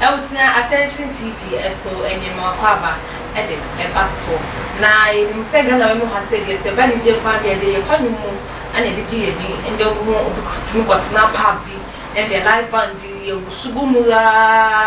I was attention TV so and you know kwaba edit e baso na you say Ghana we have said yes ba ni je kwa dey fa nu mu ana dey je bi and you go obikutimi kotina pub bi and the live band bi sugu mu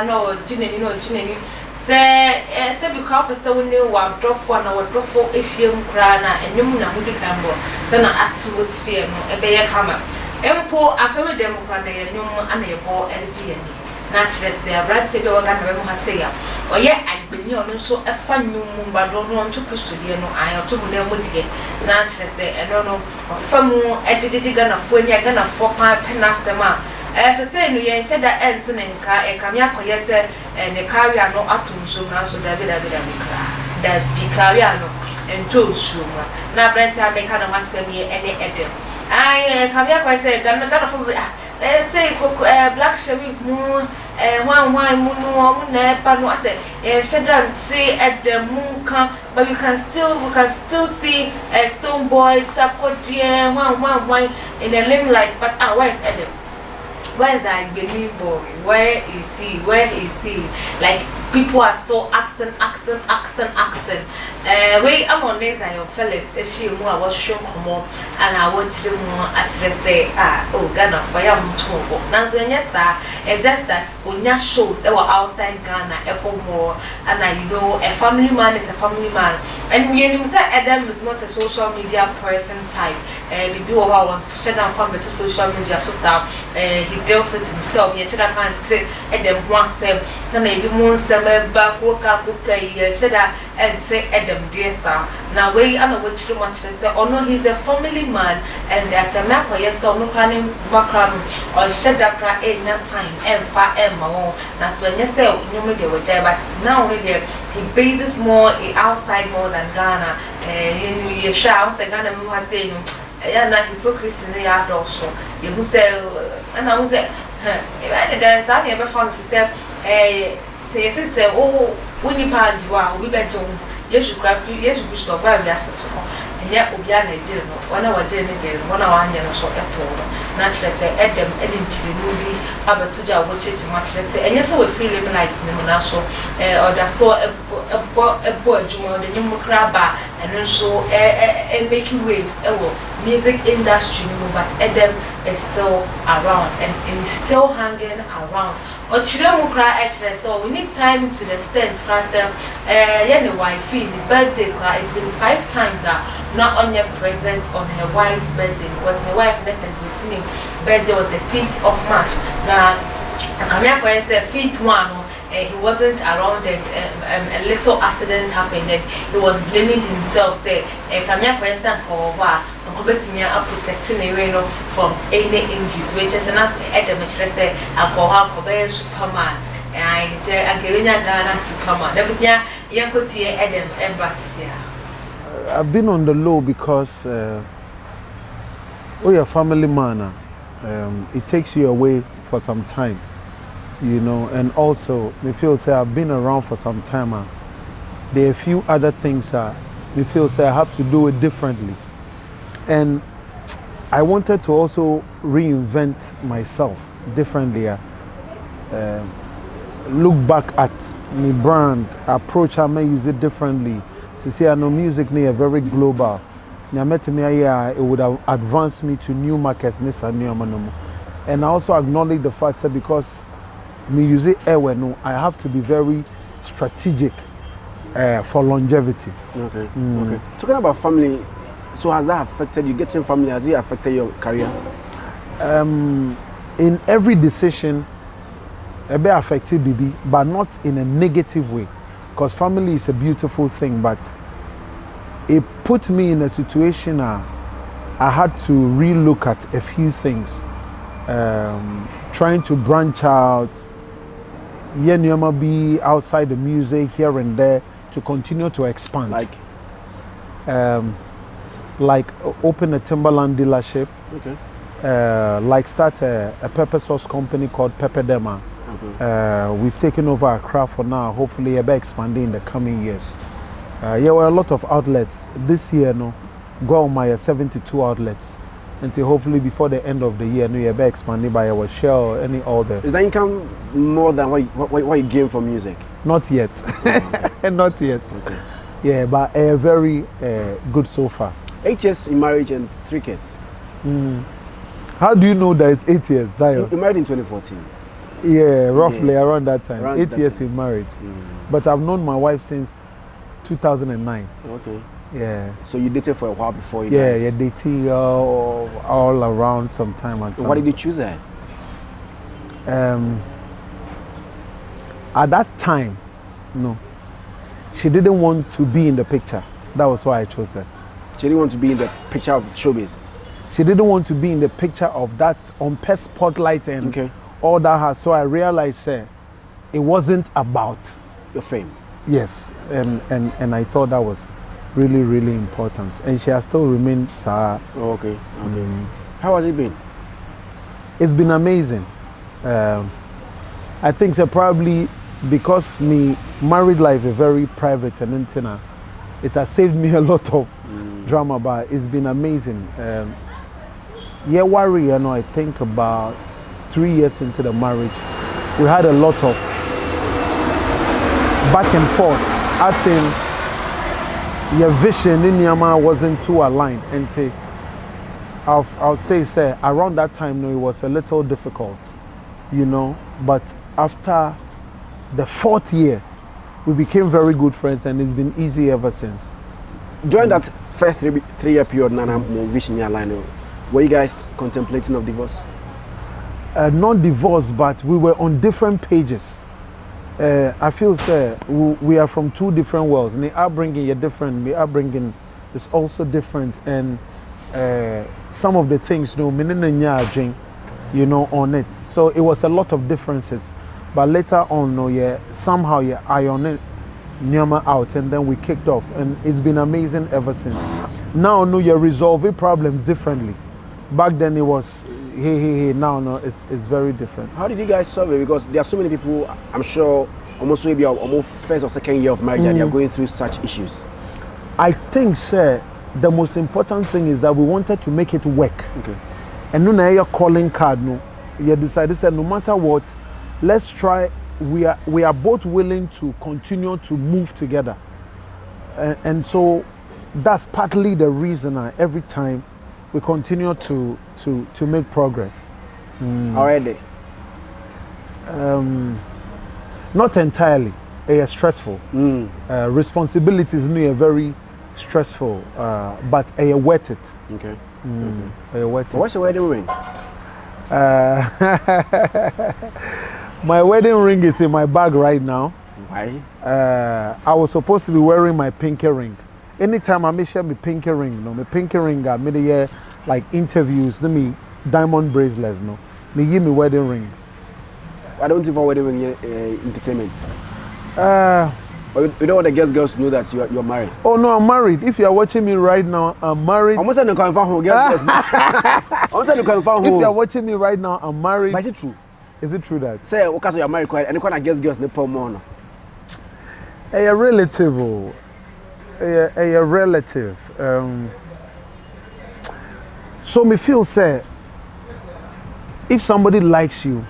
no jineni se bi crowd person we know wa drofo na wa drofo ehiem kra na enwum na hudi kambo se na atmosphere no e be ye kama empo asome dem kra na enwum ana ye bo edit na chere se abrante be waga na be mo haseya oye agbeni ono so efa nwum mbado no nto postodie no ayo to na mo dige na chere se eno no ofamu edididi na fo ni aga na fo pa penasema se no yen sheda ent ne nka e kam yakoye se ne karia no atumso na so da mikra da bikaria no ento suma na abrante ameka na hasem ye ene edem ai kam yakoye se ga fo say black sheriff mu one mu no na pa no say shedan say at the munka but we can still see stone boy sapodie one in the limelight but where is Edem? Where is that baby boy? Where is he? Like people are still accent. Wait, I'm on this and your fellas. She more I was shown come up and I watch them more at say Ghana for your mutual. Now so yes sir, it's just that on your shows they were outside Ghana, more and a family man is a family man. And we say Edem is not a social media person type. We do our shut down from to social media for start. He deals with himself. He should have say Edem once say maybe monster back work should and say Edem dear sir. Now we I know what too much and say oh no he's a family man and I can map yes or no planning background or shed up in that time and far that's when you say you know they were there but now really he bases more outside more than Ghana. You shout say Ghana was saying yeah, na hypocrisy na ya also. You who say and I would say there's something ever found for say say oh uni pandi wa obi bejo yesu survive yaseso and yet obi a Nigeria no wana wa je Nigeria wana wa anya no so epo na chere say Edem chiri no bi abeto dia wo cheti ma chere say enye say we feel light ni mo na so or da so ebo adwuma de nyum kra ba and so making waves music industry but Edem is still around and is still hanging around. Or children cry so we need time to the extent yeah wife birthday it's been 5 times not on your present on her wife's birthday because my wife lesson with birthday on the 6th of March. Now come here say 5th one he wasn't around and a little accident happened and he was blaming himself say come here question for what protecting the from any injuries which is an Edem say alcohol Superman and Ghana Superman that was Edem embassy. I've been on the low because you're a family man it takes you away for some time. You know, and also, me feel say I've been around for some time. There are a few other things me feel say I have to do it differently, and I wanted to also reinvent myself differently. Look back at my brand approach. I may use it differently. To see I know music near very global. It would have advanced me to new markets. And I also acknowledge the fact that because me use it I have to be very strategic for longevity. Okay. Okay. Talking about family, so has that affected you? Getting family, has it affected your career? In every decision, it be affected baby, but not in a negative way. Because family is a beautiful thing, but it put me in a situation I had to relook at a few things. Trying to branch out, be outside the music here and there to continue to expand. Like open a Timberland dealership. Okay. Like start a pepper sauce company called Tvgh. Okay. We've taken over Accra for now. Hopefully, we'll be expanding in the coming years. There were a lot of outlets this year. No, go on my 72 outlets. until hopefully before the end of the year, no, you're expanded by our shell, any other. Is the income more than what you gain from music? Not yet. Okay. Not yet. Okay. Yeah, but very good so far. 8 years in marriage and 3 kids. How do you know that it's 8 years, Zion? You married in 2014. Yeah, roughly around that time. Around 8 that years time. in marriage. But I've known my wife since 2009. Okay. Yeah. So you dated for a while before you Yeah, guys. yeah, dating all around some time and Why did you choose her? At that time, no. She didn't want to be in the picture. That was why I chose her. She didn't want to be in the picture of showbiz. She didn't want to be in the picture of that on-pest spotlight and all that. So I realized it wasn't about your fame. Yes, and I thought that was really, really important. And she has still remained Sarah. Oh, okay. How has it been? It's been amazing. I think so probably because me married life is very private and intimate. It has saved me a lot of drama, but it's been amazing. Yeah, worry, you know, I think about 3 years into the marriage, we had a lot of back and forth, as in your vision in Yama wasn't too aligned. And I'll say, around that time, no, it was a little difficult, you know, but after the 4th year, we became very good friends, and it's been easy ever since. During that first 3-year period, Nana vision line, were you guys contemplating of divorce? Not divorce, but we were on different pages. I feel, we are from 2 different worlds. And the upbringing is different. The upbringing is also different, and some of the things, you know, on it. So it was a lot of differences. But later on, somehow you iron it out, and then we kicked off, and it's been amazing ever since. Now, you're resolving problems differently. Back then it was hey. Now, it's very different. How did you guys solve it? Because there are so many people, I'm sure, almost maybe almost first or second year of marriage, and they are going through such issues. I think, the most important thing is that we wanted to make it work. Okay. And now your calling card, you decided, no matter what, let's try. We are both willing to continue to move together, and so that's partly the reason every time we continue to make progress. Already? Not entirely. It's stressful. Responsibilities are very stressful, but it's worth it. Okay. It's worth it. What's your wedding ring? My wedding ring is in my bag right now. Why? I was supposed to be wearing my pinky ring. Anytime I make sure my pinky ring, my pinky ring got me the year like interviews, me diamond bracelets, me give me wedding ring. Why don't you want wedding ring entertainment? You don't want the girls to know that you're married. Oh no, I'm married. If you are watching me right now, I'm married. Almost said no confirm home. Girls. Almost said no confirm home. If you are watching me right now, I'm married. But is it true? Is it true that? Say, what you're married? And you can't guess girls no more. A relative, a relative. So me feel if somebody likes you,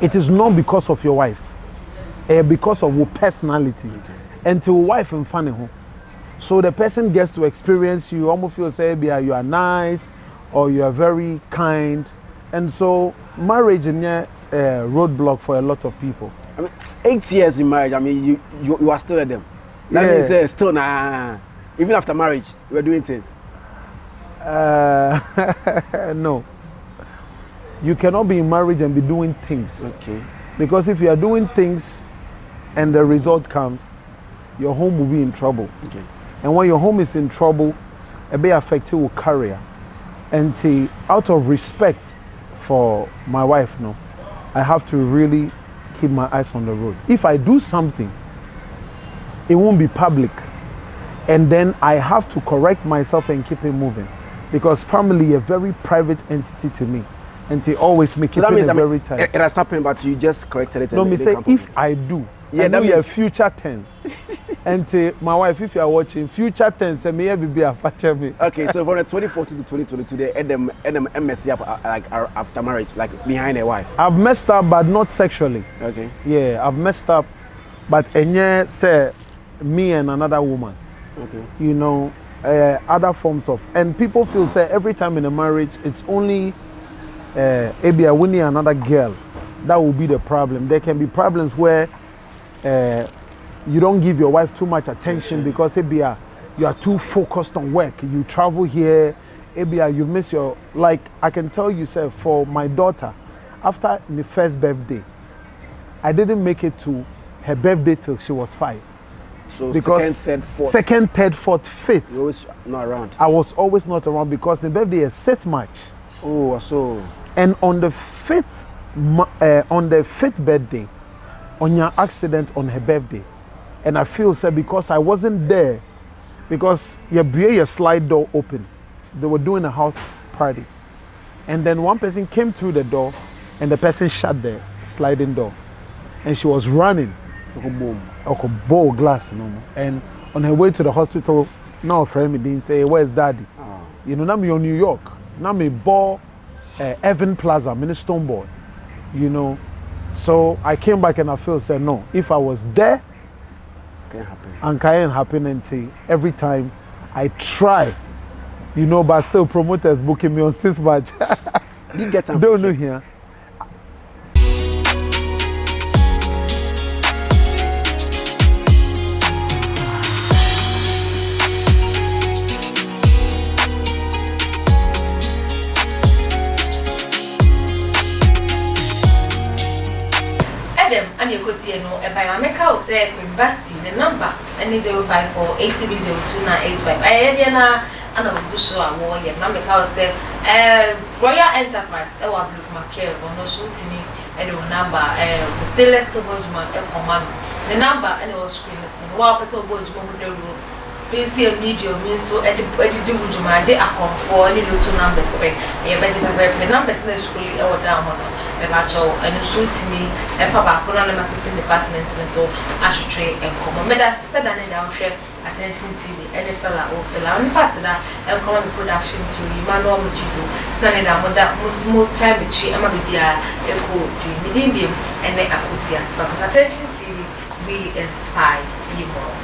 it is not because of your wife, because of your personality. Okay. And your wife and funny home. So the person gets to experience you, almost feel you are nice or you are very kind. And so marriage is a roadblock for a lot of people. I mean, 8 years in marriage, I mean, you are still at them. That means still even after marriage, you are doing things. No. You cannot be in marriage and be doing things. Okay. Because if you are doing things and the result comes, your home will be in trouble. Okay. And when your home is in trouble, it may affect your career. And out of respect for my wife, I have to really keep my eyes on the road. If I do something, it won't be public. And then I have to correct myself and keep it moving. Because family is a very private entity to me. And they always make it very tight. It has happened, but you just corrected it. No, me say if I do, that means future tense. And my wife, if you are watching, future tense, me be a father me. Okay, so from the 2014 to 2022, they Edem mess up like after marriage, like behind a wife. I've messed up, but not sexually. Okay. Yeah, I've messed up, but enye say me and another woman. Okay. You know, other forms of, and people feel say every time in a marriage, it's only maybe a winning another girl. That will be the problem. There can be problems where you don't give your wife too much attention because maybe you are too focused on work. You travel here, maybe you miss your, like I can tell you, sir, for my daughter, after the first birthday, I didn't make it to her birthday till she was 5. So because second, third, fourth, fifth. You was not around. I was always not around because the birthday is 6th March. Oh, so. And on the 5th birthday, on your accident on her birthday, and I feel sad because I wasn't there, because your slide door open. They were doing a house party, and then one person came through the door, and the person shut the sliding door, and she was running. Bowl glass, you know, and on her way to the hospital, now a friend me didn't say, "Where's Daddy?" Oh. You know, now me on New York, now me ball Evan Plaza, mini Stoneboard, you know. So I came back and I feel said no. If I was there, and can't happen until every time I try, you know, but still promoters booking me on 6th March. You get them. Don't know here. Edem, and you could see no a biomedical said university the number and 054-8302-985. I had and a bush or warrior number said Royal Enterprise, a one blue market or no shooting me and number stainless steel Bodgeman command. The number and it was screen while person Bodgeman with the rule. Please see a medium means so at the do Jumaji a comfort any little numbers. The numbers in the school or down on. And shoot me if I back on the marketing department so I should trade and come. But that's said and down share attention TV, any fella or fella. I'm faster that and come production to you, manual what you do. Standing down with that more time with she, I'm a baby, a cool team, medium, and then I could see us because attention TV we inspire you more.